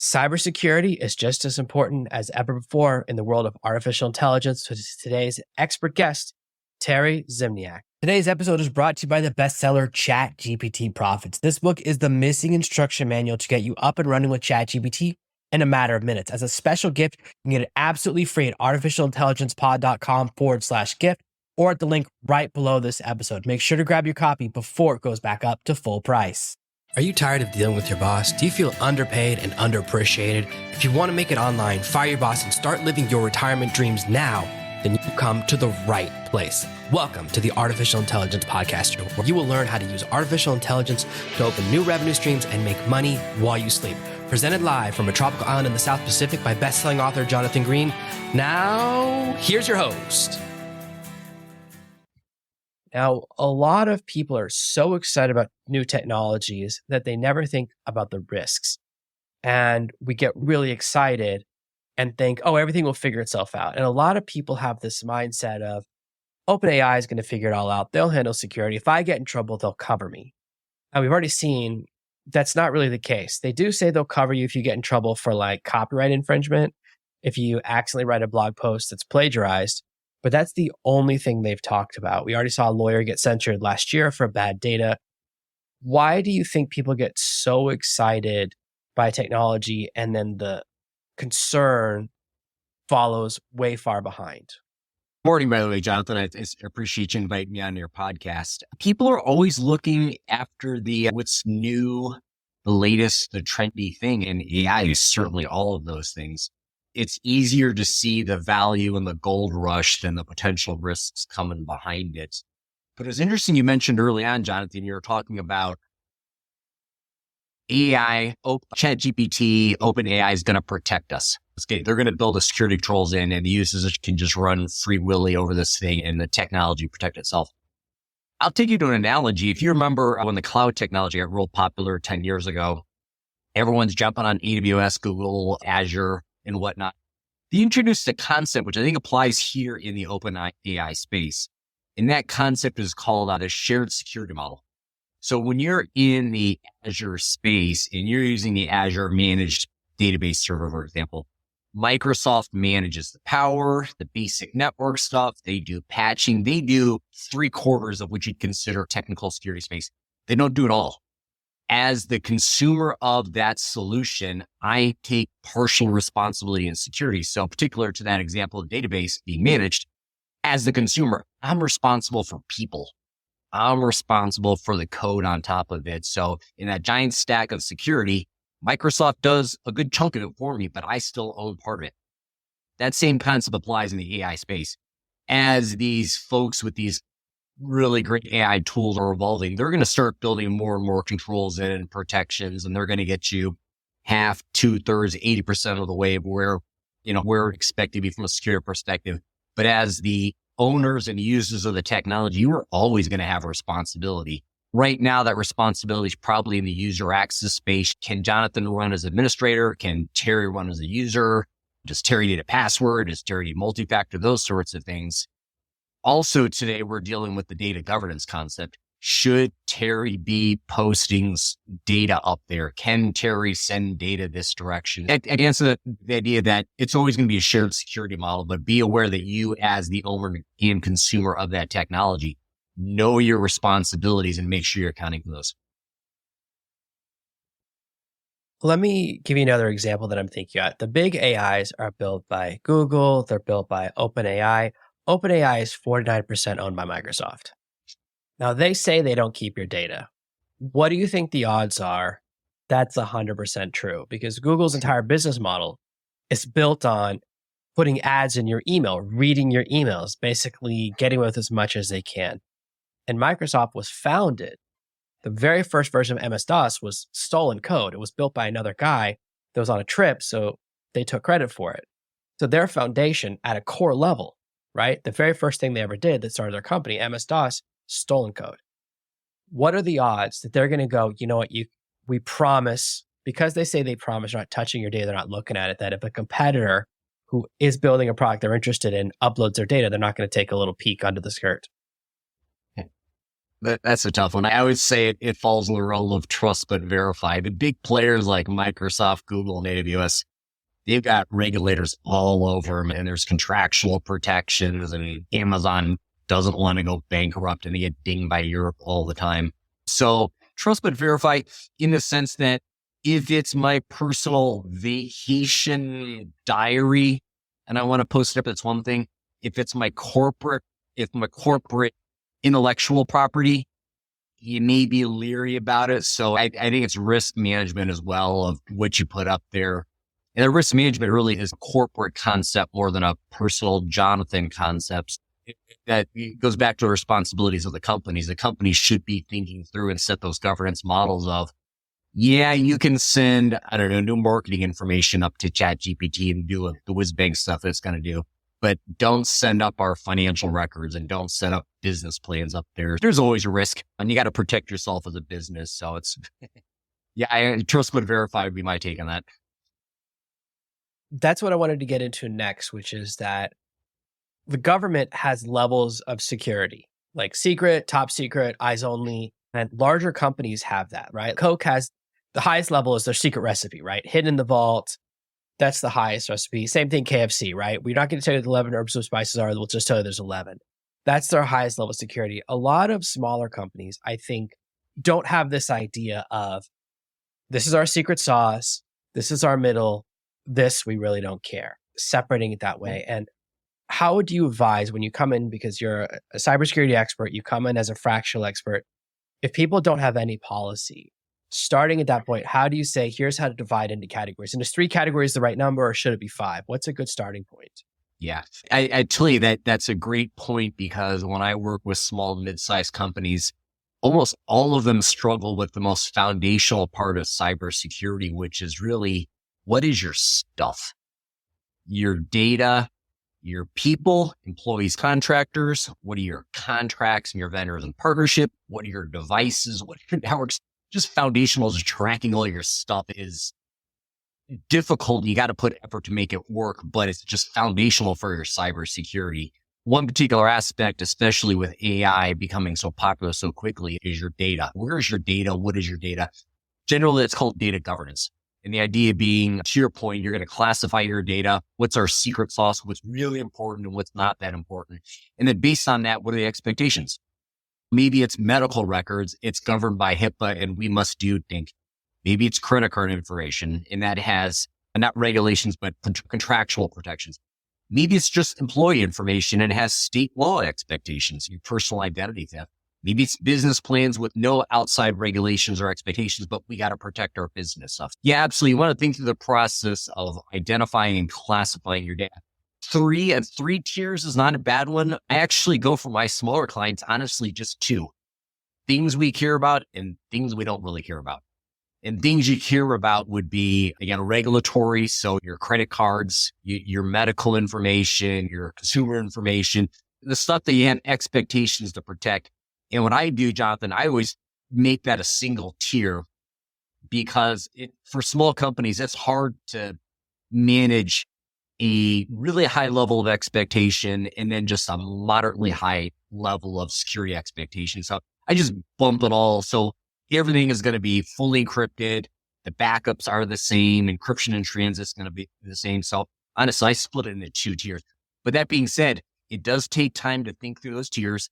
Cybersecurity is just as important as ever before in the world of artificial intelligence, which is today's expert guest, Terry Ziemniak. Today's episode is brought to you by the bestseller ChatGPT Profits. This book is the missing instruction manual to get you up and running with ChatGPT in a matter of minutes. As a special gift, you can get it absolutely free at artificialintelligencepod.com/gift or at the link right below this episode. Make sure to grab your copy before it goes back up to full price. Are you tired of dealing with your boss? Do you feel underpaid and underappreciated? If you want to make it online, fire your boss, and start living your retirement dreams now, then you come to the right place. Welcome to the Artificial Intelligence Podcast Show, where you will learn how to use artificial intelligence to open new revenue streams and make money while you sleep. Presented live from a tropical island in the South Pacific by best-selling author Jonathan Green. Now, here's your host. Now, a lot of people are so excited about new technologies that they never think about the risks. And we get really excited and think, oh, everything will figure itself out. And a lot of people have this mindset of OpenAI is going to figure it all out. They'll handle security. If I get in trouble, they'll cover me. And we've already seen that's not really the case. They do say they'll cover you if you get in trouble for like copyright infringement, if you accidentally write a blog post that's plagiarized. But that's the only thing they've talked about. We already saw a lawyer get censured last year for bad data. Why do you think people get so excited by technology and then the concern follows way far behind? Morning, by the way, Jonathan. I appreciate you inviting me on your podcast. People are always looking after the what's new, the latest, the trendy thing, and AI is certainly all of those things. It's easier to see the value and the gold rush than the potential risks coming behind it. But it's interesting you mentioned early on, Jonathan, you were talking about AI, ChatGPT, OpenAI is going to protect us. Okay, they're going to build a security controls in and the users can just run free willy over this thing and the technology protect itself. I'll take you to an analogy. If you remember when the cloud technology got real popular 10 years ago, everyone's jumping on AWS, Google, Azure, and whatnot. They introduced a concept, which I think applies here in the OpenAI space. And that concept is called a shared security model. So when you're in the Azure space and you're using the Azure managed database server, for example, Microsoft manages the power, the basic network stuff. They do patching. They do 3/4 of what you'd consider technical security space. They don't do it all. As the consumer of that solution, I take partial responsibility in security. So particular to that example of database being managed, as the consumer, I'm responsible for people. I'm responsible for the code on top of it. So in that giant stack of security, Microsoft does a good chunk of it for me, but I still own part of it. That same concept applies in the AI space. As these folks with these really great AI tools are evolving, they're going to start building more and more controls and protections, and they're going to get you half, 2/3, 80% of the way of where we're expected to be from a security perspective. But as the owners and users of the technology, you are always going to have a responsibility. Right now, that responsibility is probably in the user access space. Can Jonathan run as administrator? Can Terry run as a user? Does Terry need a password? Does Terry need multi-factor? Those sorts of things. Also today, we're dealing with the data governance concept. Should Terry be posting data up there? Can Terry send data this direction? I answer the idea that it's always going to be a shared security model, but be aware that you as the owner and consumer of that technology, know your responsibilities and make sure you're accounting for those. Let me give you another example that I'm thinking of. The big AIs are built by Google. They're built by OpenAI. OpenAI is 49% owned by Microsoft. Now, they say they don't keep your data. What do you think the odds are that's 100% true? Because Google's entire business model is built on putting ads in your email, reading your emails, basically getting with as much as they can. And Microsoft was founded. The very first version of MS-DOS was stolen code. It was built by another guy that was on a trip, so they took credit for it. So their foundation at a core level, right? The very first thing they ever did that started their company, MS-DOS, stolen code. What are the odds that they're going to go, you know what, we promise, because they say they promise not touching your data, they're not looking at it, that if a competitor who is building a product they're interested in uploads their data, they're not going to take a little peek under the skirt. That's a tough one. I would say it falls in the realm of trust but verify. The big players like Microsoft, Google, and AWS, they've got regulators all over them, and there's contractual protections, and Amazon doesn't want to go bankrupt and they get dinged by Europe all the time. So trust but verify in the sense that if it's my personal vacation diary and I want to post it up, that's one thing. If it's my corporate intellectual property, you may be leery about it. So I think it's risk management as well of what you put up there. And the risk management really is a corporate concept more than a personal Jonathan concept. That goes back to the responsibilities of the companies. The companies should be thinking through and set those governance models of, yeah, you can send, I don't know, new marketing information up to ChatGPT and do the whiz bang stuff it's going to do. But don't send up our financial records and don't set up business plans up there. There's always a risk and you got to protect yourself as a business. So it's, yeah, I trust but verify would be my take on that. That's what I wanted to get into next, which is that the government has levels of security, like secret, top secret, eyes only, and larger companies have that, right? Coke has the highest level is their secret recipe, right? Hidden in the vault. That's the highest recipe. Same thing, KFC, right? We're not going to tell you the 11 herbs and spices are. We'll just tell you there's 11. That's their highest level of security. A lot of smaller companies, I think, don't have this idea of this is our secret sauce. This is our middle. This we really don't care. Separating it that way. And how would you advise when you come in, because you're a cybersecurity expert, you come in as a fractional expert, if people don't have any policy, starting at that point, how do you say, here's how to divide into categories? And is 3 categories the right number or should it be 5? What's a good starting point? Yeah, I tell you that's a great point because when I work with small, mid-sized companies, almost all of them struggle with the most foundational part of cybersecurity, which is really, what is your stuff? Your data, your people, employees, contractors, what are your contracts and your vendors and partnership? What are your devices? What are your networks? Just foundational to tracking all your stuff is difficult. You got to put effort to make it work, but it's just foundational for your cybersecurity. One particular aspect, especially with AI becoming so popular so quickly, is your data. Where is your data? What is your data? Generally, it's called data governance. And the idea being, to your point, you're going to classify your data. What's our secret sauce? What's really important and what's not that important? And then based on that, what are the expectations? Maybe it's medical records. It's governed by HIPAA and we must do think. Maybe it's credit card information and that has not regulations, but contractual protections. Maybe it's just employee information and has state law expectations, your personal identity theft. Maybe it's business plans with no outside regulations or expectations, but we got to protect our business stuff. Yeah, absolutely. You want to think through the process of identifying and classifying your data. 3 tiers is not a bad one. I actually go for my smaller clients, honestly, just 2 things we care about and things we don't really care about. And things you care about would be, again, regulatory. So your credit cards, your medical information, your consumer information, the stuff that you have expectations to protect. And what I do, Jonathan, I always make that a single tier because for small companies, it's hard to manage a really high level of expectation and then just a moderately high level of security expectation. So I just bump it all. So everything is going to be fully encrypted. The backups are the same. Encryption in transit is going to be the same. So honestly, I split it into 2 tiers. But that being said, it does take time to think through those tiers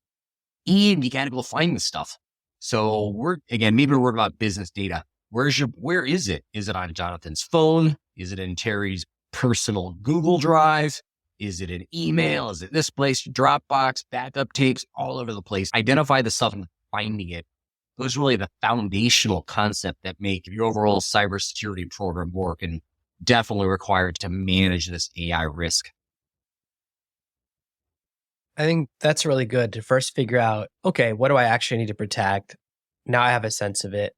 and you got to go find the stuff. So maybe we're worried about business data. Where is it? Is it on Jonathan's phone? Is it in Terry's personal Google Drive? Is it an email? Is it this place? Dropbox, backup tapes, all over the place. Identify the stuff and finding it. Those are really the foundational concept that make your overall cybersecurity program work and definitely required to manage this AI risk. I think that's really good to first figure out, okay, what do I actually need to protect? Now I have a sense of it.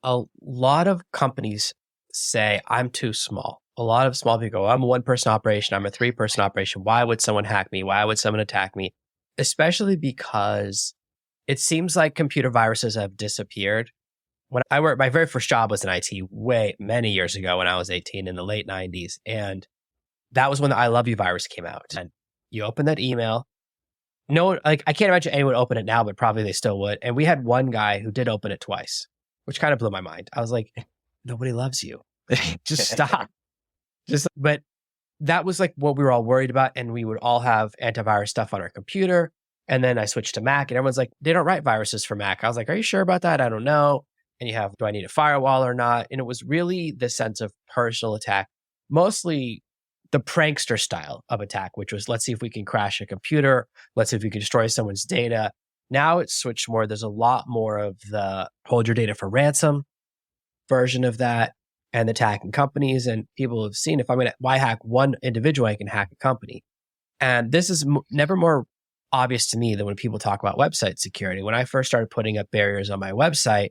A lot of companies say, I'm too small. A lot of small people go, I'm a 1-person operation. I'm a 3-person operation. Why would someone hack me? Why would someone attack me? Especially because it seems like computer viruses have disappeared. When I worked, my very first job was in IT many years ago when I was 18 in the late 90s. And that was when the I Love You virus came out. And you open that email no, like I can't imagine anyone would open it now, but probably they still would. And we had one guy who did open it twice, which kind of blew my mind. I was like, nobody loves you. Just stop. But that was like what we were all worried about. And we would all have antivirus stuff on our computer. And then I switched to Mac and everyone's like, they don't write viruses for Mac. I was like, are you sure about that? I don't know. And you have, do I need a firewall or not? And it was really the sense of personal attack, mostly the prankster style of attack, which was, let's see if we can crash a computer. Let's see if we can destroy someone's data. Now it's switched more. There's a lot more of the hold your data for ransom version of that and attacking companies. And people have seen if I'm going to, why hack one individual, I can hack a company. And this is never more obvious to me than when people talk about website security. When I first started putting up barriers on my website,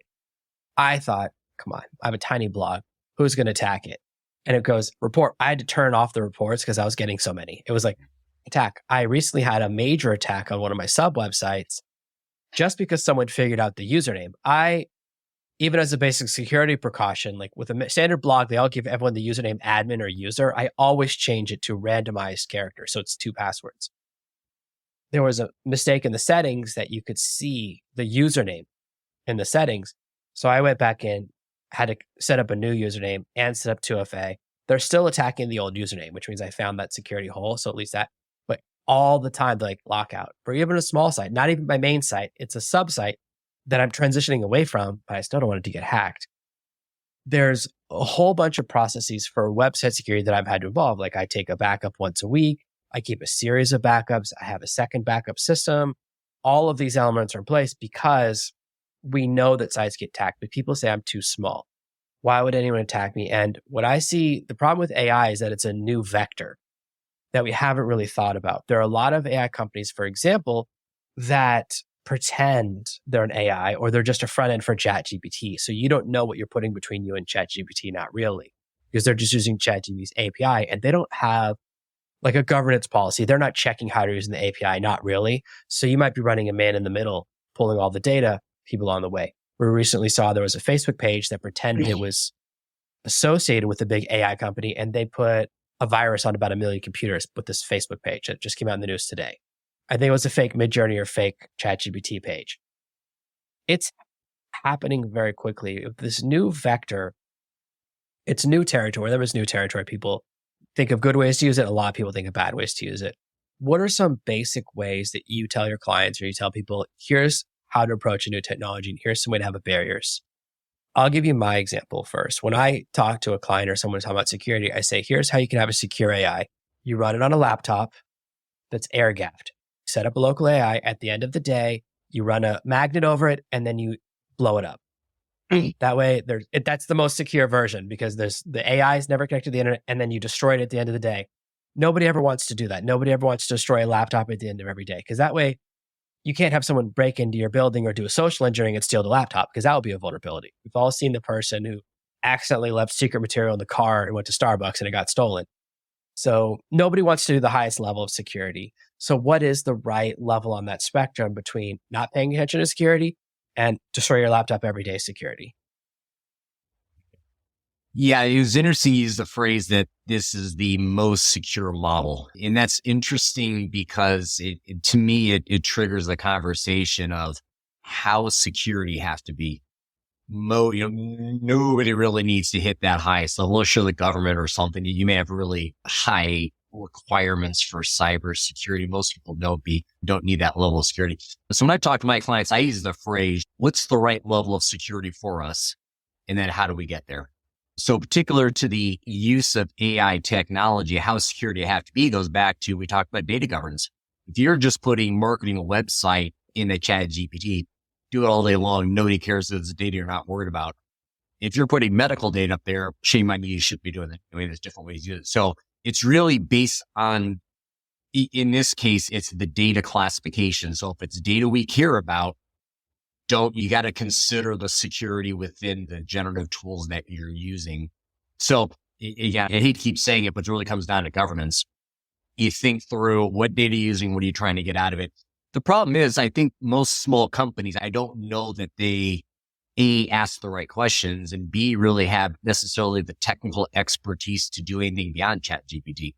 I thought, come on, I have a tiny blog. Who's going to attack it? And it goes, report. I had to turn off the reports because I was getting so many. It was like, attack. I recently had a major attack on one of my sub websites just because someone figured out the username. Even as a basic security precaution, like with a standard blog, they all give everyone the username admin or user. I always change it to randomized character. So it's 2 passwords. There was a mistake in the settings that you could see the username in the settings. So I went back in, had to set up a new username and set up 2FA. They're still attacking the old username, which means I found that security hole. So at least that, but all the time, they're like lockout for even a small site, not even my main site. It's a sub site that I'm transitioning away from, but I still don't want it to get hacked. There's a whole bunch of processes for website security that I've had to involve. Like I take a backup once a week. I keep a series of backups. I have a second backup system. All of these elements are in place because we know that sites get attacked, but people say I'm too small. Why would anyone attack me? And what I see, the problem with AI is that it's a new vector that we haven't really thought about. There are a lot of AI companies, for example, that pretend they're an AI or they're just a front end for ChatGPT. So you don't know what you're putting between you and ChatGPT, not really, because they're just using ChatGPT's API and they don't have like a governance policy. They're not checking how to use the API, not really. So you might be running a man in the middle, pulling all the data, people on the way. We recently saw there was a Facebook page that pretended it was associated with a big AI company and they put a virus on about 1 million computers with this Facebook page that just came out in the news today. I think it was a fake Midjourney or fake ChatGPT page. It's happening very quickly. This new vector, it's new territory. There was new territory. People think of good ways to use it. A lot of people think of bad ways to use it. What are some basic ways that you tell your clients or you tell people, here's how to approach a new technology and here's some way to have a barriers? I'll give you my example first. When I talk to a client or someone talking about security, I say, here's how you can have a secure AI. You run it on a laptop that's air gapped. Set up a local AI. At the end of the day, you run a magnet over it and then you blow it up. That way, that's the most secure version because the AI is never connected to the internet and then you destroy it at the end of the day. Nobody ever wants to do that. Nobody ever wants to destroy a laptop at the end of every day because that way you can't have someone break into your building or do a social engineering and steal the laptop because that would be a vulnerability. We've all seen the person who accidentally left secret material in the car and went to Starbucks and it got stolen. So nobody wants to do the highest level of security. So what is the right level on that spectrum between not paying attention to security and destroy your laptop every day security? Yeah, it was interesting to use the phrase that this is the most secure model. And that's interesting because to me, it triggers the conversation of how security has to be. Nobody really needs to hit that highest level. Sure, the government or something, you may have really high requirements for cybersecurity. Most people don't need that level of security. So when I talk to my clients, I use the phrase, what's the right level of security for us? And then how do we get there? So particular to the use of AI technology, how security have to be goes back to, we talked about data governance. If you're just marketing a website in the ChatGPT, do it all day long. Nobody cares if it's data you're not worried about. If you're putting medical data up there, shame on you, you should be doing that. I mean, there's different ways to do it. So it's really based on, in this case, it's the data classification. So if it's data we care about, you got to consider the security within the generative tools that you're using. So yeah, I hate to keep saying it, but it really comes down to governance. You think through what data you're using, what are you trying to get out of it? The problem is, I think most small companies, I don't know that they A, ask the right questions, and B, really have necessarily the technical expertise to do anything beyond ChatGPT.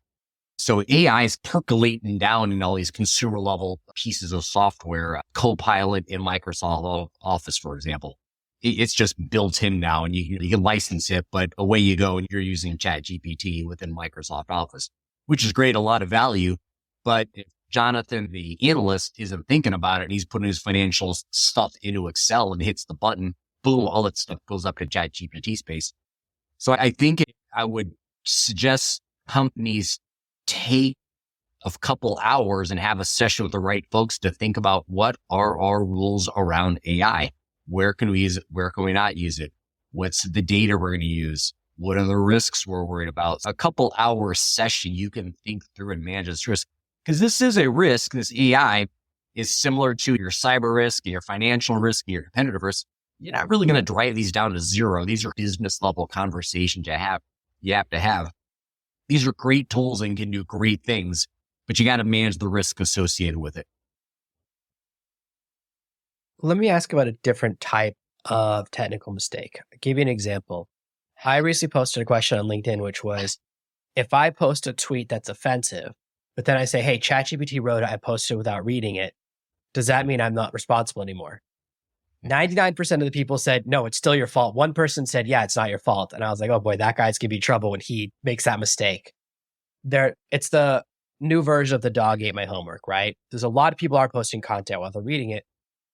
So AI is percolating down in all these consumer level pieces of software, Copilot in Microsoft Office, for example. It's just built in now and you can license it, but away you go and you're using ChatGPT within Microsoft Office, which is great, a lot of value. But if Jonathan, the analyst, isn't thinking about it and he's putting his financial stuff into Excel and hits the button, boom, all that stuff goes up to ChatGPT space. So I think I would suggest companies take a couple hours and have a session with the right folks to think about what are our rules around AI. Where can we use it? Where can we not use it? What's the data we're going to use? What are the risks we're worried about? A couple hours session, you can think through and manage this risk. Because this is a risk. This AI is similar to your cyber risk, your financial risk, your competitive risk. You're not really going to drive these down to zero. These are business level conversations you have to have. These are great tools and can do great things, but you got to manage the risk associated with it. Let me ask about a different type of technical mistake. I'll give you an example. I recently posted a question on LinkedIn, which was, if I post a tweet that's offensive, but then I say, hey, ChatGPT wrote it, I posted it without reading it, does that mean I'm not responsible anymore? 99% of the people said, no, it's still your fault. One person said, yeah, it's not your fault. And I was like, oh boy, that guy's gonna be trouble when he makes that mistake. It's the new version of the dog ate my homework, right? There's a lot of people are posting content while they're reading it,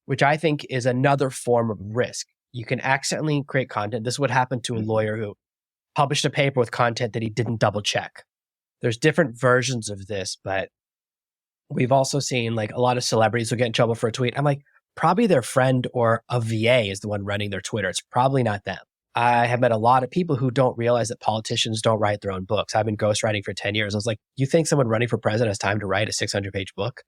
which I think is another form of risk. You can accidentally create content. This would happen to a lawyer who published a paper with content that he didn't double check. There's different versions of this, but we've also seen like a lot of celebrities will get in trouble for a tweet. I'm like, probably their friend or a VA is the one running their Twitter. It's probably not them. I have met a lot of people who don't realize that politicians don't write their own books. I've been ghostwriting for 10 years. I was like, you think someone running for president has time to write a 600-page book?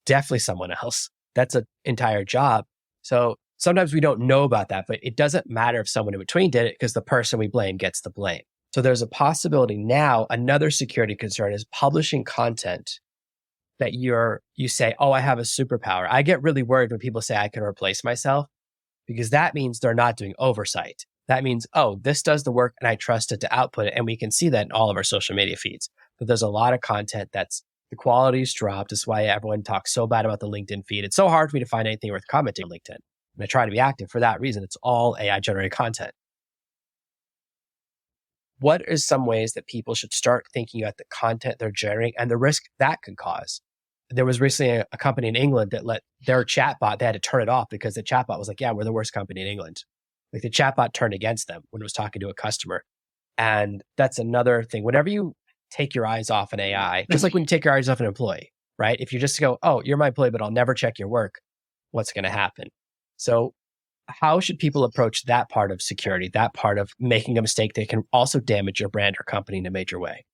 Definitely someone else. That's an entire job. So sometimes we don't know about that, but it doesn't matter if someone in between did it because the person we blame gets the blame. So there's a possibility now, another security concern is publishing content that you say, oh, I have a superpower. I get really worried when people say I can replace myself because that means they're not doing oversight. That means, oh, this does the work and I trust it to output it. And we can see that in all of our social media feeds. But there's a lot of content that's the quality's dropped. That's why everyone talks so bad about the LinkedIn feed. It's so hard for me to find anything worth commenting on LinkedIn. And I try to be active for that reason. It's all AI generated content. What is some ways that people should start thinking about the content they're generating and the risk that could cause? There was recently a company in England that let their chatbot, they had to turn it off because the chatbot was like, yeah, we're the worst company in England. Like the chatbot turned against them when it was talking to a customer. And that's another thing. Whenever you take your eyes off an AI, just like when you take your eyes off an employee, right? If you just go, oh, you're my employee, but I'll never check your work, what's going to happen? So how should people approach that part of security, that part of making a mistake that can also damage your brand or company in a major way?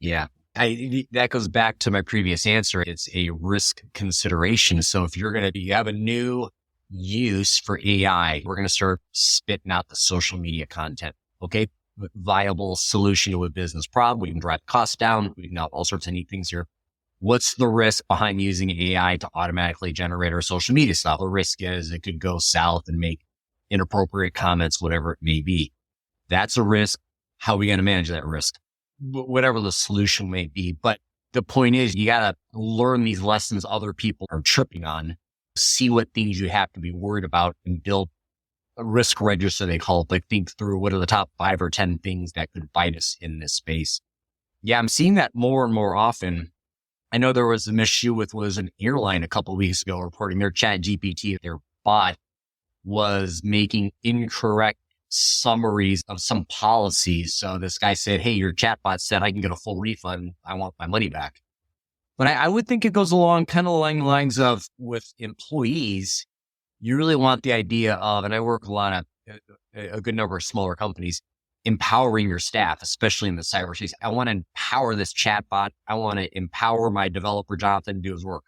Yeah. That goes back to my previous answer. It's a risk consideration. So if you have a new use for AI, we're going to start spitting out the social media content. Okay. Viable solution to a business problem. We can drive costs down. We can have all sorts of neat things here. What's the risk behind using AI to automatically generate our social media stuff? The risk is it could go south and make inappropriate comments, whatever it may be. That's a risk. How are we going to manage that risk? Whatever the solution may be. But the point is, you got to learn these lessons other people are tripping on, see what things you have to be worried about and build a risk register, they call it. Like think through what are the top 5 or 10 things that could bite us in this space. Yeah, I'm seeing that more and more often. I know there was an issue was an airline a couple of weeks ago reporting their ChatGPT, their bot was making incorrect summaries of some policies. So this guy said, hey, your chatbot said I can get a full refund. I want my money back. But I would think it goes along kind of along the lines of with employees, you really want the idea of, and I work with a good number of smaller companies, empowering your staff, especially in the cyber space. I want to empower this chatbot. I want to empower my developer, Jonathan, to do his work.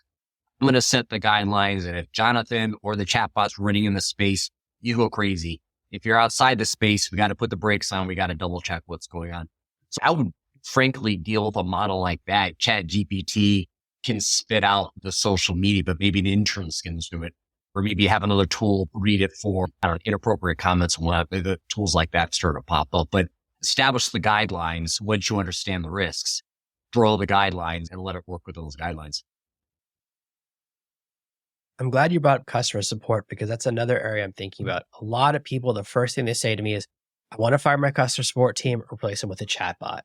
I'm going to set the guidelines. And if Jonathan or the chatbot's running in the space, you go crazy. If you're outside the space, we got to put the brakes on. We got to double check what's going on. So I would frankly deal with a model like that. ChatGPT can spit out the social media, but maybe an intern can do it. Or maybe have another tool read it for inappropriate comments and whatnot. The tools like that start to pop up. But establish the guidelines once you understand the risks. throw the guidelines and let it work with those guidelines. I'm glad you brought up customer support because that's another area I'm thinking about. A lot of people, the first thing they say to me is, I want to fire my customer support team, replace them with a chatbot.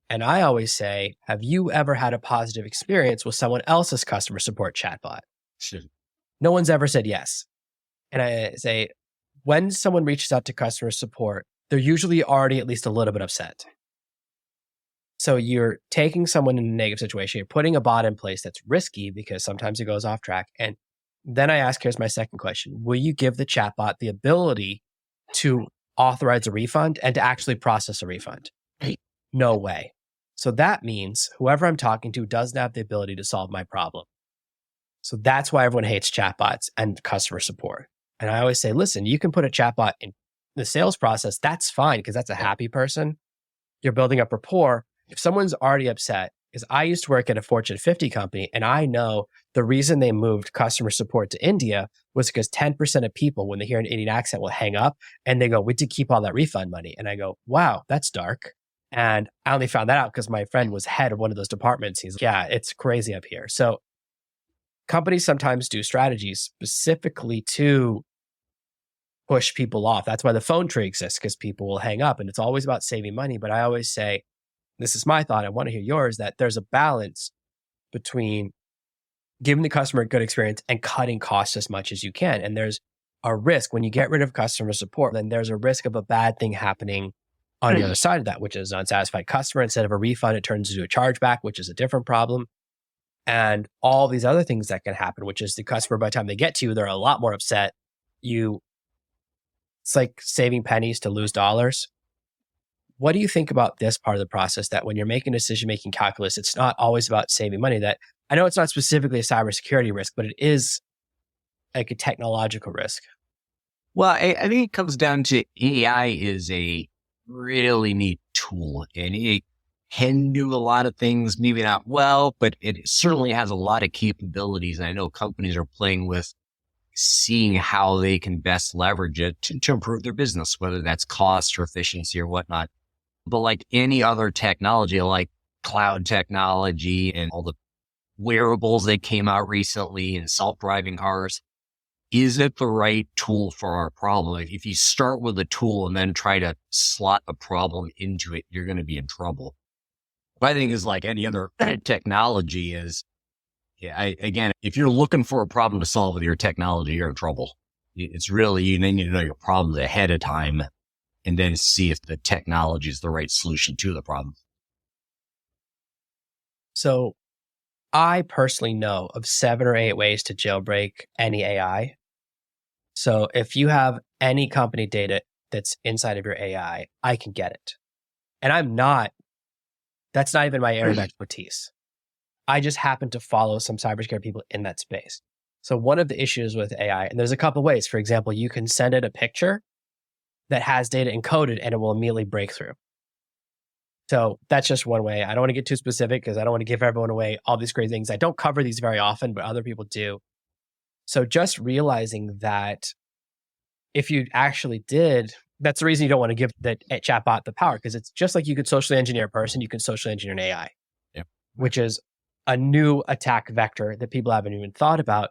And I always say, have you ever had a positive experience with someone else's customer support chatbot? Shit. No one's ever said yes. And I say, when someone reaches out to customer support, they're usually already at least a little bit upset. So you're taking someone in a negative situation, you're putting a bot in place that's risky because sometimes it goes off track. And then I ask, here's my second question. Will you give the chatbot the ability to authorize a refund and to actually process a refund? No way. So that means whoever I'm talking to doesn't have the ability to solve my problem. So that's why everyone hates chatbots and customer support. And I always say, listen, you can put a chatbot in the sales process. That's fine because that's a happy person. You're building up rapport. If someone's already upset, because I used to work at a Fortune 50 company, and I know the reason they moved customer support to India was because 10% of people, when they hear an Indian accent, will hang up and they go, we did keep all that refund money. And I go, wow, that's dark. And I only found that out because my friend was head of one of those departments. He's like, yeah, it's crazy up here. So companies sometimes do strategies specifically to push people off. That's why the phone tree exists, because people will hang up and it's always about saving money. But I always say, this is my thought, I want to hear yours, that there's a balance between giving the customer a good experience and cutting costs as much as you can. And there's a risk when you get rid of customer support, then there's a risk of a bad thing happening on the other side of that, which is an unsatisfied customer. Instead of a refund, it turns into a chargeback, which is a different problem. And all these other things that can happen, which is the customer, by the time they get to you, they're a lot more upset. It's like saving pennies to lose dollars. What do you think about this part of the process, that when you're making decision-making calculus, it's not always about saving money? That I know it's not specifically a cybersecurity risk, but it is like a technological risk. Well, I think it comes down to AI is a really neat tool, and it can do a lot of things, maybe not well, but it certainly has a lot of capabilities. And I know companies are playing with seeing how they can best leverage it to improve their business, whether that's cost or efficiency or whatnot. But like any other technology, like cloud technology and all the wearables that came out recently and self-driving cars, is it the right tool for our problem? If you start with a tool and then try to slot a problem into it, you're going to be in trouble. What I think is like any other technology is, again, if you're looking for a problem to solve with your technology, you're in trouble. It's really, you need to know your problems ahead of time and then see if the technology is the right solution to the problem. So I personally know of 7 or 8 ways to jailbreak any AI. So if you have any company data that's inside of your AI, I can get it. And that's not even my area of expertise. I just happen to follow some cybersecurity people in that space. So one of the issues with AI, and there's a couple of ways. For example, you can send it a picture that has data encoded and it will immediately break through. So that's just one way. I don't want to get too specific because I don't want to give everyone away all these crazy things. I don't cover these very often, but other people do. So just realizing that if you actually did, that's the reason you don't want to give the chatbot the power, because it's just like you could socially engineer a person, you can socially engineer an AI, which is a new attack vector that people haven't even thought about.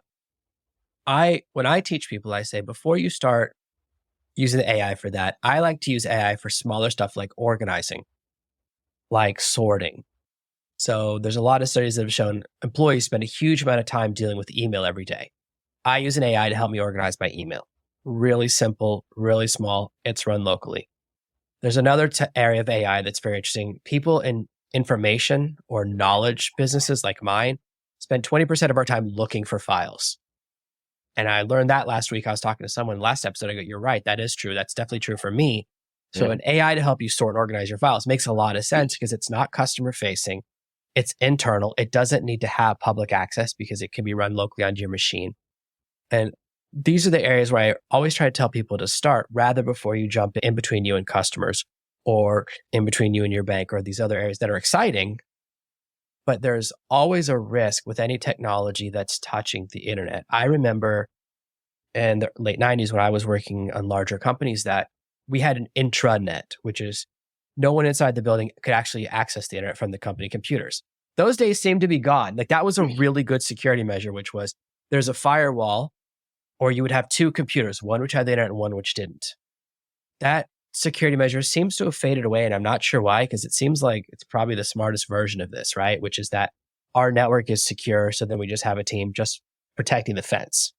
When I teach people, I say, before you start using the AI for that, I like to use AI for smaller stuff like organizing, like sorting. So there's a lot of studies that have shown employees spend a huge amount of time dealing with email every day. I use an AI to help me organize my email. Really simple, really small. It's run locally. There's another area of AI that's very interesting. People in information or knowledge businesses like mine spend 20% of our time looking for files. And I learned that last week. I was talking to someone last episode. I go, you're right. That is true. That's definitely true for me. So an AI to help you sort and organize your files makes a lot of sense because it's not customer facing. It's internal. It doesn't need to have public access because it can be run locally onto your machine. And these are the areas where I always try to tell people to start rather before you jump in between you and customers or in between you and your bank or these other areas that are exciting. But there's always a risk with any technology that's touching the internet. I remember in the late 90s when I was working on larger companies that we had an intranet, which is no one inside the building could actually access the internet from the company computers. Those days seem to be gone. Like that was a really good security measure, which was there's a firewall, or you would have two computers, one which had the internet and one which didn't. That security measure seems to have faded away, and I'm not sure why, because it seems like it's probably the smartest version of this, right? Which is that our network is secure, so then we just have a team just protecting the fence.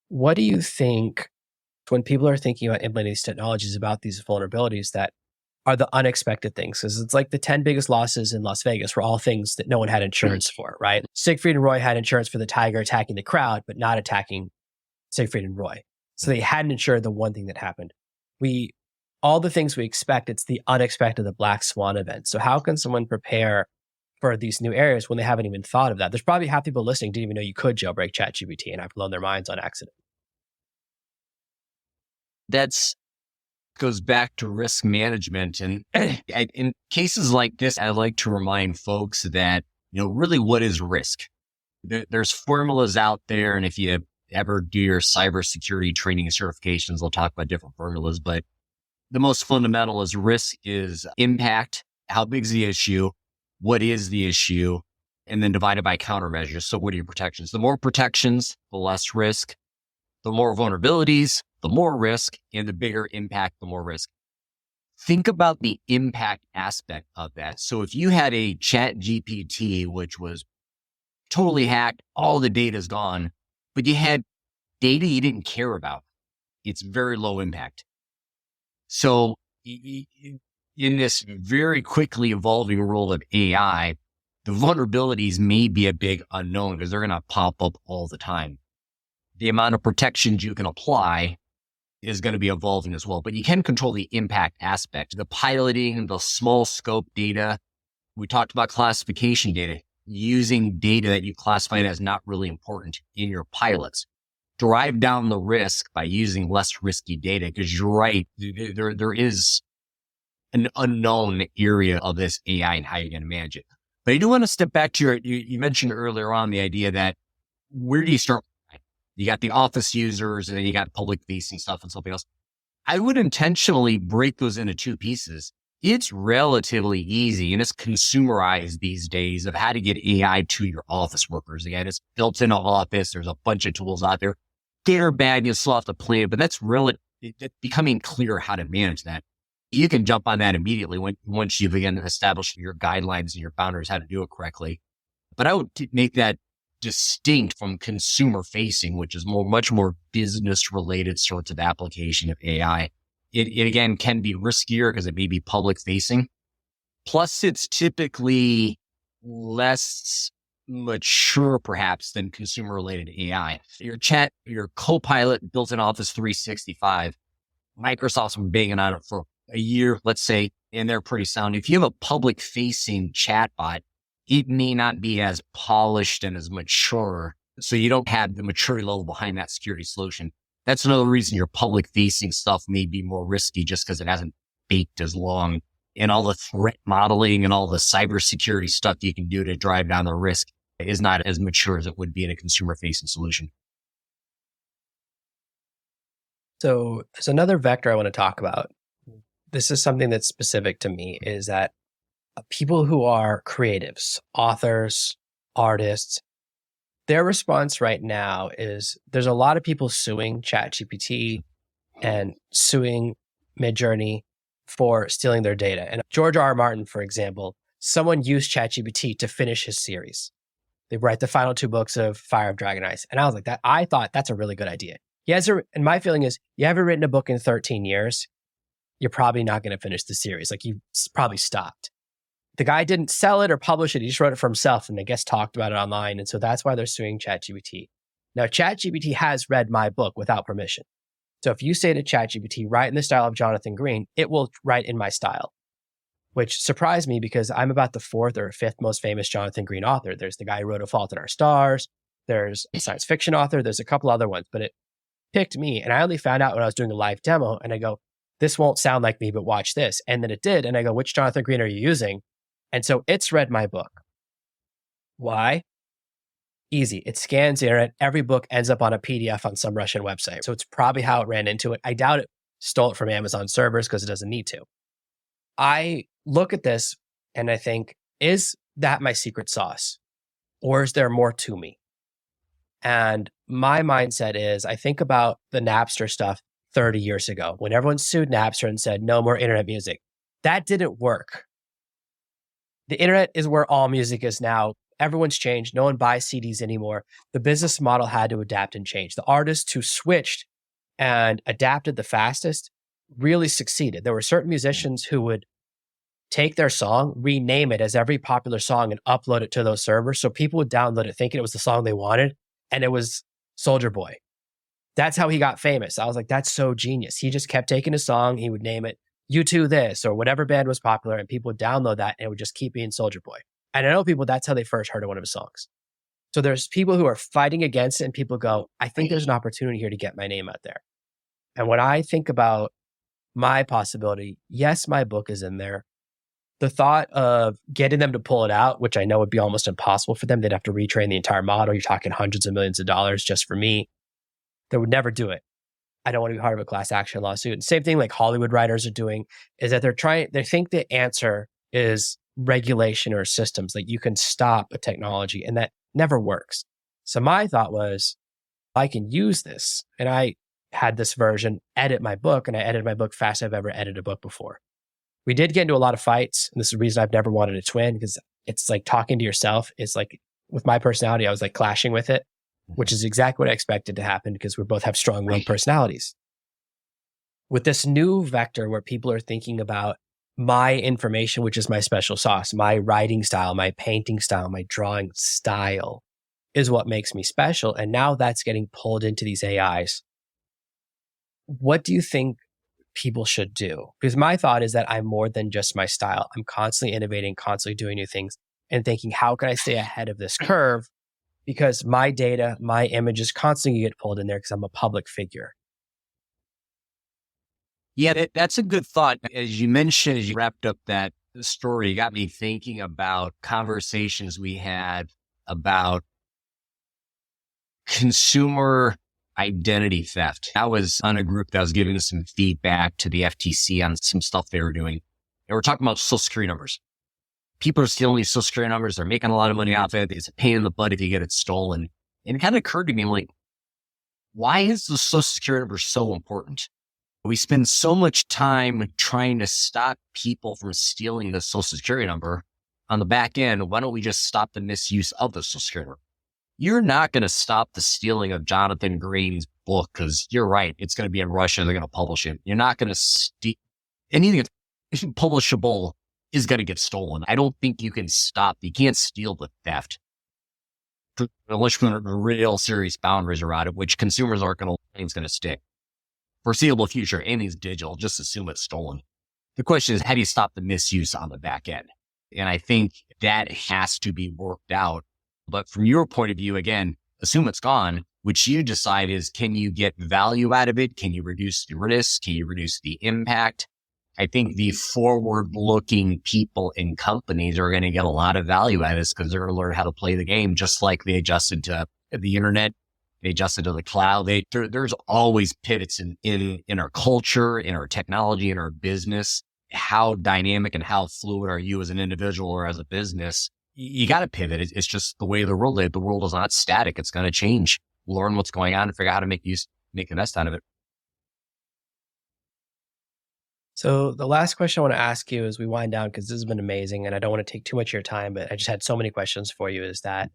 What do you think when people are thinking about implementing these technologies about these vulnerabilities that are the unexpected things? Because it's like the 10 biggest losses in Las Vegas were all things that no one had insurance for, right? Siegfried and Roy had insurance for the tiger attacking the crowd, but not attacking Siegfried and Roy. So they hadn't insured the one thing that happened. All the things we expect, it's the unexpected, the black swan event. So how can someone prepare for these new areas when they haven't even thought of that? There's probably half people listening didn't even know you could jailbreak ChatGPT and have blown their minds on accident. That's goes back to risk management. And in cases like this, I like to remind folks that, really what is risk? There's formulas out there. And if you ever do your cybersecurity training and certifications, they'll talk about different formulas, but the most fundamental is risk is impact. How big is the issue? What is the issue? And then divided by countermeasures. So what are your protections? The more protections, the less risk. The more vulnerabilities, the more risk, and the bigger impact, the more risk. Think about the impact aspect of that. So if you had a chat GPT, which was totally hacked, all the data is gone, but you had data you didn't care about, it's very low impact. So in this very quickly evolving world of AI, the vulnerabilities may be a big unknown because they're going to pop up all the time. The amount of protections you can apply is going to be evolving as well, but you can control the impact aspect, the piloting, the small scope data. We talked about classification data, using data that you classified as not really important in your pilots. Drive down the risk by using less risky data, because you're right, there is an unknown area of this AI and how you're going to manage it. But I do want to step back to you mentioned earlier on the idea that where do you start? You got the office users and then you got public facing stuff and something else. I would intentionally break those into two pieces. It's relatively easy and it's consumerized these days of how to get AI to your office workers. Again, it's built into Office. There's a bunch of tools out there. Good or bad, you still have to play it, but that's really becoming clear how to manage that. You can jump on that immediately once you've again established your guidelines and your boundaries how to do it correctly. But I would make that distinct from consumer facing, which is much more business related sorts of application of AI. It again can be riskier because it may be public facing. Plus, it's typically less mature perhaps than consumer related AI. Your Copilot built in Office 365, Microsoft's been banging on it for a year, let's say, and they're pretty sound. If you have a public facing chatbot, it may not be as polished and as mature. So you don't have the maturity level behind that security solution. That's another reason your public facing stuff may be more risky just because it hasn't baked as long. And all the threat modeling and all the cybersecurity stuff you can do to drive down the risk is not as mature as it would be in a consumer facing solution. So there's another vector I want to talk about. This is something that's specific to me, is that people who are creatives, authors, artists, their response right now is there's a lot of people suing ChatGPT and suing Midjourney for stealing their data. And George R. R. Martin, for example, someone used ChatGPT to finish his series. They write the final 2 books of Fire of Dragon Eyes. And I was like, I thought that's a really good idea. And my feeling is, you haven't written a book in 13 years, you're probably not going to finish the series. Like, you probably stopped. The guy didn't sell it or publish it. He just wrote it for himself and I guess talked about it online. And so that's why they're suing ChatGPT. Now, ChatGPT has read my book without permission. So if you say to ChatGPT, write in the style of Jonathan Green, it will write in my style, which surprised me because I'm about the 4th or 5th most famous Jonathan Green author. There's the guy who wrote A Fault in Our Stars. There's a science fiction author. There's a couple other ones, but it picked me. And I only found out when I was doing a live demo and I go, this won't sound like me, but watch this. And then it did. And I go, which Jonathan Green are you using? And so it's read my book. Why? Easy. It scans the internet. Every book ends up on a PDF on some Russian website. So it's probably how it ran into it. I doubt it stole it from Amazon servers because it doesn't need to. I look at this and I think, is that my secret sauce? Or is there more to me? And my mindset is I think about the Napster stuff 30 years ago when everyone sued Napster and said, no more internet music. That didn't work. The internet is where all music is now. Everyone's changed. No one buys CDs anymore. The business model had to adapt and change. The artists who switched and adapted the fastest really succeeded. There were certain musicians who would take their song, rename it as every popular song, and upload it to those servers. So people would download it thinking it was the song they wanted, and it was Soldier Boy. That's how he got famous. I was like, that's so genius. He just kept taking a song, he would name it U2 this or whatever band was popular, and people would download that and it would just keep being Soldier Boy. And I know people, that's how they first heard of one of his songs. So there's people who are fighting against it, and people go, I think there's an opportunity here to get my name out there. And when I think about my possibility, yes, my book is in there. The thought of getting them to pull it out, which I know would be almost impossible for them, they'd have to retrain the entire model. You're talking hundreds of millions of dollars just for me. They would never do it. I don't want to be part of a class action lawsuit. And same thing like Hollywood writers are doing is that they think the answer is regulation or systems, like you can stop a technology, and that never works. So my thought was, I can use this. And I had this version edit my book, and I edited my book fast I've ever edited a book before. We did get into a lot of fights. And this is the reason I've never wanted to twin, because it's like talking to yourself. It's like with my personality, I was like clashing with it, which is exactly what I expected to happen because we both have strong-willed personalities. With this new vector where people are thinking about my information, which is my special sauce, my writing style, my painting style, my drawing style is what makes me special. And now that's getting pulled into these AIs. What do you think people should do? Because my thought is that I'm more than just my style. I'm constantly innovating, constantly doing new things and thinking, how can I stay ahead of this curve? Because my data, my images constantly get pulled in there because I'm a public figure. Yeah, that's a good thought. As you mentioned, as you wrapped up that story, you got me thinking about conversations we had about consumer identity theft. I was on a group that was giving some feedback to the FTC on some stuff they were doing. And we're talking about social security numbers. People are stealing these social security numbers. They're making a lot of money off it. It's a pain in the butt if you get it stolen. And it kind of occurred to me, like, why is the social security number so important? We spend so much time trying to stop people from stealing the social security number. On the back end, why don't we just stop the misuse of the social security number? You're not going to stop the stealing of Jonathan Green's book because you're right. It's going to be in Russia. They're going to publish it. You're not going to steal anything that's publishable is going to get stolen. I don't think you can stop. You can't steal the theft unless you put real serious boundaries around it, which consumers aren't going to, it's going to stick. Foreseeable future, anything's digital, just assume it's stolen. The question is, how do you stop the misuse on the back end? And I think that has to be worked out. But from your point of view, again, assume it's gone, which you decide is, can you get value out of it? Can you reduce the risk? Can you reduce the impact? I think the forward-looking people in companies are going to get a lot of value out of this because they're going to learn how to play the game, just like they adjusted to the internet, they adjusted to the cloud. There's always pivots in our culture, in our technology, in our business. How dynamic and how fluid are you as an individual or as a business? You got to pivot. It's just the way the world is. The world is not static. It's going to change. Learn what's going on and figure out how to make the best out of it. So the last question I want to ask you as we wind down, because this has been amazing and I don't want to take too much of your time, but I just had so many questions for you, is that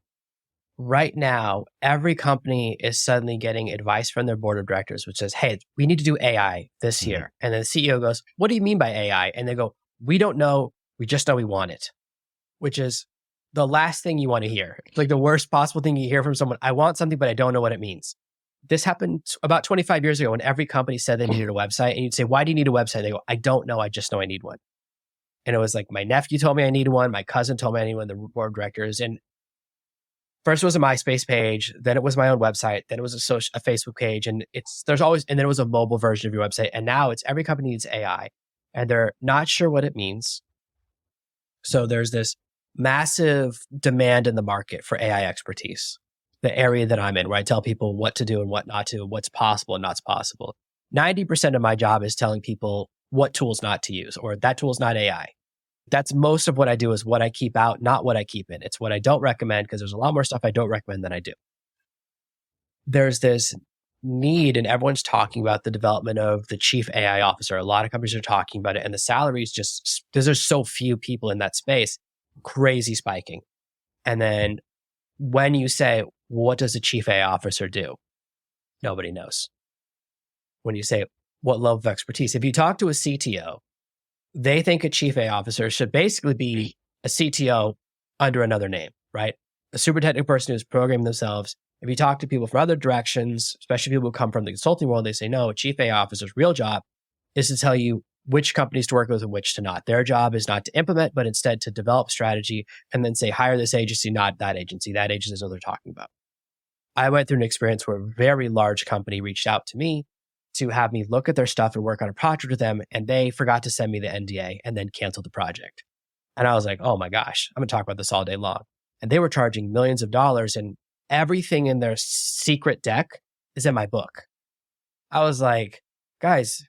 right now, every company is suddenly getting advice from their board of directors, which says, hey, we need to do AI this year. And then the CEO goes, what do you mean by AI? And they go, we don't know. We just know we want it, which is the last thing you want to hear. It's like the worst possible thing you hear from someone. I want something, but I don't know what it means. This happened about 25 years ago when every company said they needed a website. And you'd say, why do you need a website? They go, I don't know. I just know I need one. And it was like, my nephew told me I needed one. My cousin told me I needed one, the board of directors. And first it was a MySpace page. Then it was my own website. Then it was a Facebook page. And then it was a mobile version of your website. And now it's every company needs AI and they're not sure what it means. So there's this massive demand in the market for AI expertise, the area that I'm in, where I tell people what to do and what not to, what's possible and not possible. 90% of my job is telling people what tools not to use, or that tool's not AI. That's most of what I do is what I keep out, not what I keep in. It's what I don't recommend because there's a lot more stuff I don't recommend than I do. There's this need, and everyone's talking about the development of the chief AI officer. A lot of companies are talking about it, and the salaries just, because there's so few people in that space, crazy spiking. And then when you say, what does a chief AI officer do? Nobody knows. When you say, what level of expertise? If you talk to a CTO, they think a chief AI officer should basically be a CTO under another name, right? A super technical person who's programming themselves. If you talk to people from other directions, especially people who come from the consulting world, they say, no, a chief AI officer's real job is to tell you which companies to work with and which to not. Their job is not to implement, but instead to develop strategy and then say, hire this agency, not that agency. That agency is what they're talking about. I went through an experience where a very large company reached out to me to have me look at their stuff and work on a project with them, and they forgot to send me the NDA and then canceled the project. And I was like, oh my gosh, I'm going to talk about this all day long. And they were charging millions of dollars, and everything in their secret deck is in my book. I was like, guys,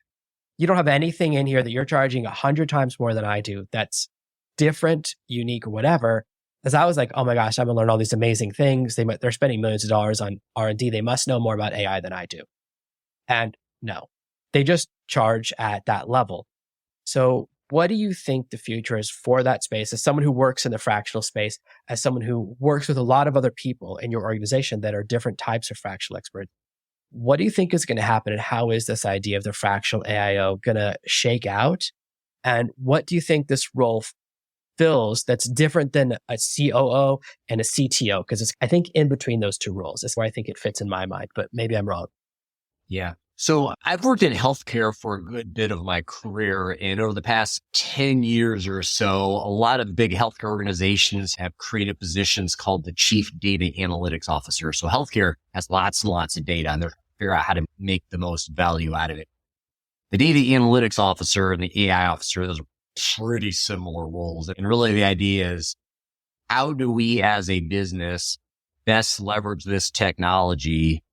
you don't have anything in here that you're charging 100 times more than I do that's different, unique, or whatever. As I was like, oh my gosh, I'm going to learn all these amazing things. They're spending millions of dollars on R&D. They must know more about AI than I do. And no, they just charge at that level. So what do you think the future is for that space? As someone who works in the fractional space, as someone who works with a lot of other people in your organization that are different types of fractional experts, what do you think is going to happen, and how is this idea of the fractional AIO going to shake out? And what do you think this role fills that's different than a COO and a CTO? Because it's, I think, in between those two roles. That's where I think it fits in my mind, but maybe I'm wrong. Yeah. So I've worked in healthcare for a good bit of my career. And over the past 10 years or so, a lot of big healthcare organizations have created positions called the Chief Data Analytics Officer. So healthcare has lots and lots of data, and they're figure out how to make the most value out of it. The Data Analytics Officer and the AI Officer, those are pretty similar roles. And really the idea is, how do we as a business best leverage this technology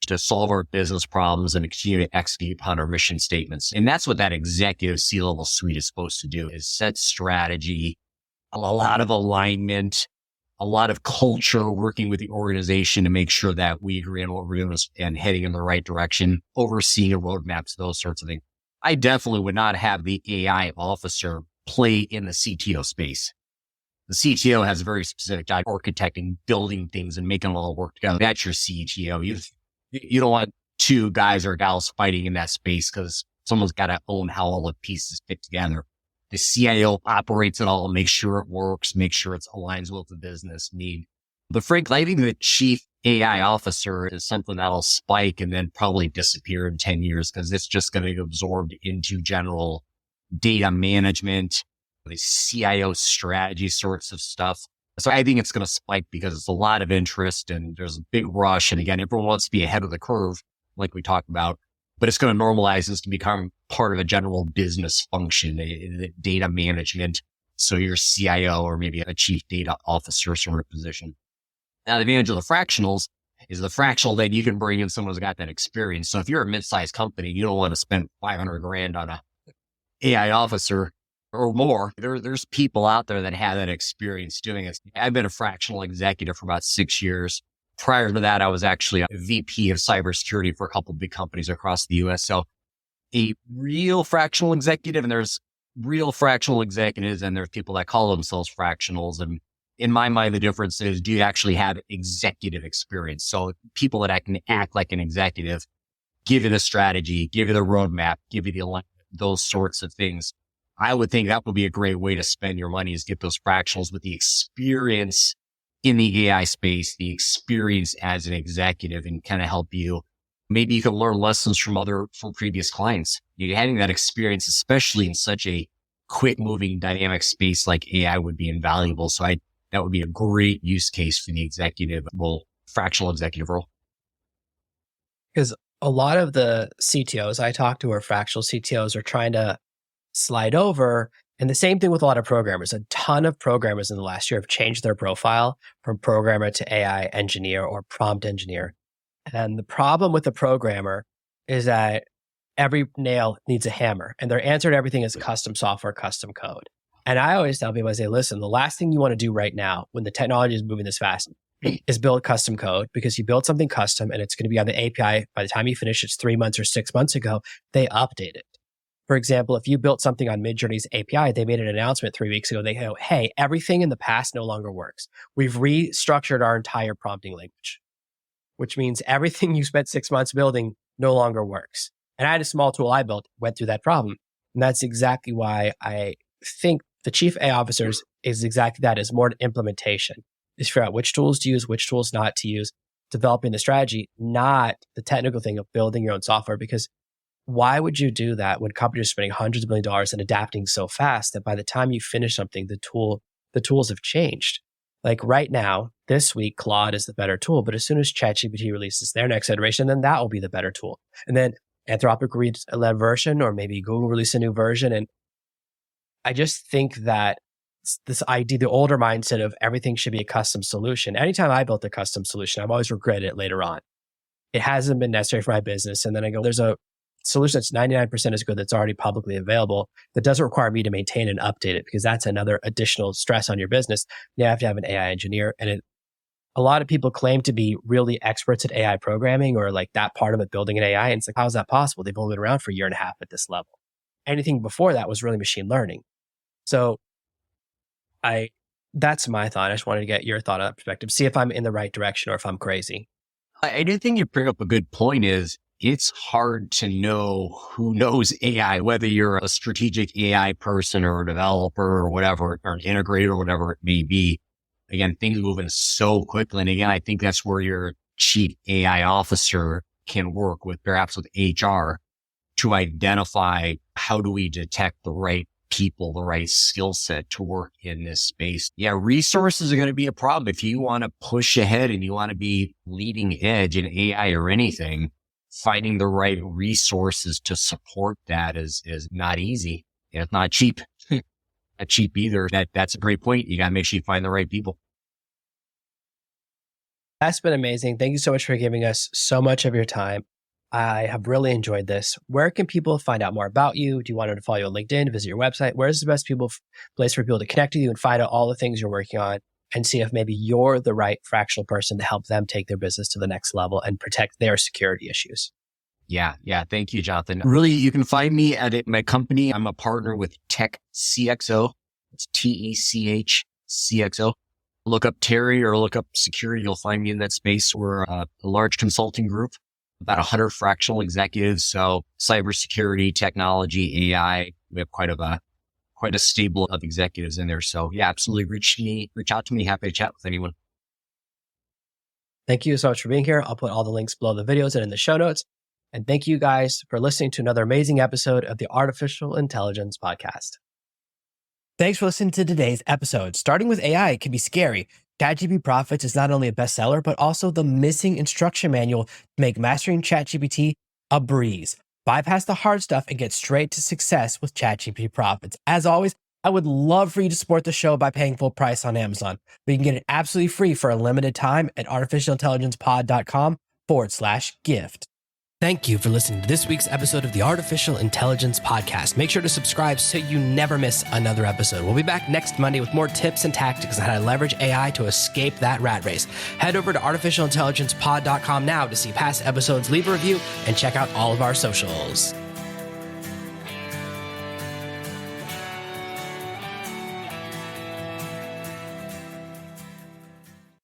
to solve our business problems and continue to execute upon our mission statements? And that's what that executive C-level suite is supposed to do, is set strategy, a lot of alignment, a lot of culture, working with the organization to make sure that we agree on what we're doing and heading in the right direction, overseeing roadmaps, those sorts of things. I definitely would not have the AI officer play in the CTO space. The CTO has a very specific job, architecting, building things and making it all work together. That's your CTO. You don't want two guys or gals fighting in that space, because someone's got to own how all the pieces fit together. The CIO operates it all, makes sure it works, makes sure it aligns with the business need. But frankly, I think the chief AI officer is something that'll spike and then probably disappear in 10 years, because it's just going to get absorbed into general data management, the CIO strategy sorts of stuff. So I think it's going to spike because it's a lot of interest and there's a big rush. And again, everyone wants to be ahead of the curve, like we talked about, but it's going to normalize this to become part of a general business function, data management. So your CIO or maybe a chief data officer sort of position. Now, the advantage of the fractionals is the fractional that you can bring in someone who's got that experience. So if you're a mid-sized company, you don't want to spend $500,000 on a AI officer or more. There's people out there that have that experience doing it. I've been a fractional executive for about 6 years. Prior to that, I was actually a VP of cybersecurity for a couple of big companies across the US. So a real fractional executive, and there's real fractional executives, and there's people that call themselves fractionals. And in my mind, the difference is, do you actually have executive experience? So people that can act like an executive, give you the strategy, give you the roadmap, give you the alignment, those sorts of things. I would think that would be a great way to spend your money, is get those fractionals with the experience in the AI space, the experience as an executive, and kind of help you. Maybe you can learn lessons from previous clients. You're having that experience, especially in such a quick moving dynamic space like AI, would be invaluable. So that would be a great use case for the executive role, fractional executive role. Because a lot of the CTOs I talk to, or fractional CTOs, are trying to slide over. And the same thing with a lot of programmers. A ton of programmers in the last year have changed their profile from programmer to AI engineer or prompt engineer. And the problem with the programmer is that every nail needs a hammer. And their answer to everything is custom software, custom code. And I always tell people, I say, listen, the last thing you want to do right now when the technology is moving this fast is build custom code, because you build something custom and it's going to be on the API. By the time you finish, it's 3 months or 6 months ago, they update it. For example, if you built something on Midjourney's API, they made an announcement 3 weeks ago. They go, hey, everything in the past no longer works. We've restructured our entire prompting language, which means everything you spent 6 months building no longer works. And I had a small tool I built, went through that problem. And that's exactly why I think the chief AI officers is exactly that, is more implementation, is figure out which tools to use, which tools not to use, developing the strategy, not the technical thing of building your own software. Because why would you do that when companies are spending hundreds of millions of dollars and adapting so fast that by the time you finish something, the tools have changed? Like right now, this week, Claude is the better tool, but as soon as ChatGPT releases their next iteration, then that will be the better tool. And then Anthropic releases a version, or maybe Google releases a new version. And I just think that this idea, the older mindset of everything should be a custom solution. Anytime I built a custom solution, I've always regretted it later on. It hasn't been necessary for my business. And then I go, there's a solution that's 99% as good that's already publicly available that doesn't require me to maintain and update it, because that's another additional stress on your business. You have to have an AI engineer. And a lot of people claim to be really experts at AI programming, or like that part of it, building an AI. And it's like, how is that possible? They've only been around for a year and a half at this level. Anything before that was really machine learning. So that's my thought. I just wanted to get your thought on that perspective, see if I'm in the right direction or if I'm crazy. I do think you bring up a good point. Is it's hard to know who knows AI, whether you're a strategic AI person or a developer or whatever, or an integrator or whatever it may be. Again, things moving so quickly. And again, I think that's where your chief AI officer can work with, perhaps with HR, to identify how do we detect the right people, the right skill set to work in this space. Yeah, resources are going to be a problem. If you want to push ahead and you want to be leading edge in AI or anything, finding the right resources to support that is not easy. And it's not cheap. Not cheap either. That's a great point. You got to make sure you find the right people. That's been amazing. Thank you so much for giving us so much of your time. I have really enjoyed this. Where can people find out more about you? Do you want them to follow you on LinkedIn, visit your website? Where's the best place for people to connect with you and find out all the things you're working on, and see if maybe you're the right fractional person to help them take their business to the next level and protect their security issues? Yeah. Thank you, Jonathan. Really, you can find me at my company. I'm a partner with Tech CXO. It's TECHCXO. Look up Terry or look up security. You'll find me in that space. We're a large consulting group, about 100 fractional executives. So cybersecurity, technology, AI. We have quite a stable of executives in there. So yeah, absolutely. Reach out to me. Happy to chat with anyone. Thank you so much for being here. I'll put all the links below the videos and in the show notes. And thank you guys for listening to another amazing episode of the Artificial Intelligence Podcast. Thanks for listening to today's episode. Starting with AI can be scary. ChatGPT Profits is not only a bestseller, but also the missing instruction manual to make mastering ChatGPT a breeze. Bypass the hard stuff and get straight to success with ChatGPT Profits. As always, I would love for you to support the show by paying full price on Amazon. But you can get it absolutely free for a limited time at artificialintelligencepod.com/gift. Thank you for listening to this week's episode of the Artificial Intelligence Podcast. Make sure to subscribe so you never miss another episode. We'll be back next Monday with more tips and tactics on how to leverage AI to escape that rat race. Head over to artificialintelligencepod.com now to see past episodes, leave a review, and check out all of our socials.